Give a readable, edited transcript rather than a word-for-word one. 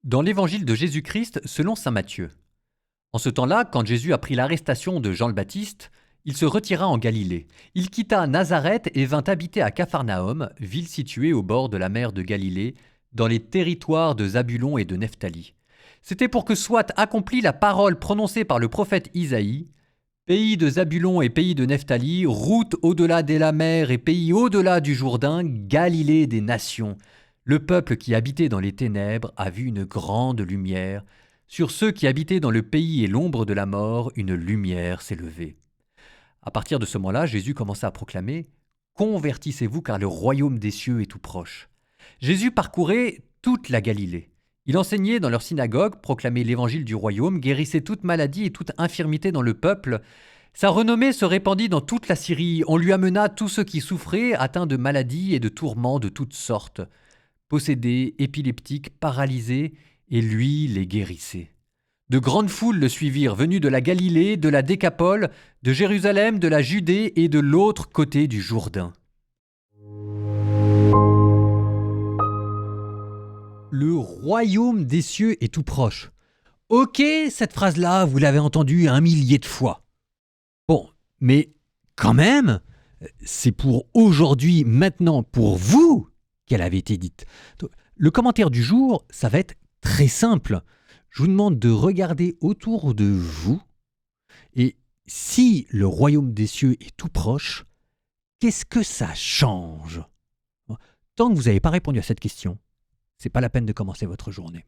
Dans l'évangile de Jésus-Christ selon saint Matthieu. En ce temps-là, quand Jésus apprit l'arrestation de Jean le Baptiste, il se retira en Galilée. Il quitta Nazareth et vint habiter à Capharnaüm, ville située au bord de la mer de Galilée, dans les territoires de Zabulon et de Nephtali. C'était pour que soit accomplie la parole prononcée par le prophète Isaïe. Pays de Zabulon et pays de Nephtali, route au-delà de la mer et pays au-delà du Jourdain, Galilée des nations. Le peuple qui habitait dans les ténèbres a vu une grande lumière. Sur ceux qui habitaient dans le pays et l'ombre de la mort, une lumière s'est levée. À partir de ce moment-là, Jésus commença à proclamer « Convertissez-vous car le royaume des cieux est tout proche ». Jésus parcourait toute la Galilée. Il enseignait dans leur synagogue, proclamait l'évangile du royaume, guérissait toute maladie et toute infirmité dans le peuple. Sa renommée se répandit dans toute la Syrie. On lui amena tous ceux qui souffraient, atteints de maladies et de tourments de toutes sortes, possédés, épileptiques, paralysés, et lui les guérissait. De grandes foules le suivirent, venues de la Galilée, de la Décapole, de Jérusalem, de la Judée et de l'autre côté du Jourdain. Le royaume des cieux est tout proche. Ok, cette phrase-là, vous l'avez entendue 1 millier de fois. Bon, mais quand même, c'est pour aujourd'hui, maintenant, pour vous, qu'elle avait été dite. Le commentaire du jour, ça va être très simple. Je vous demande de regarder autour de vous et si le royaume des cieux est tout proche, qu'est-ce que ça change? Tant que vous n'avez pas répondu à cette question, c'est pas la peine de commencer votre journée.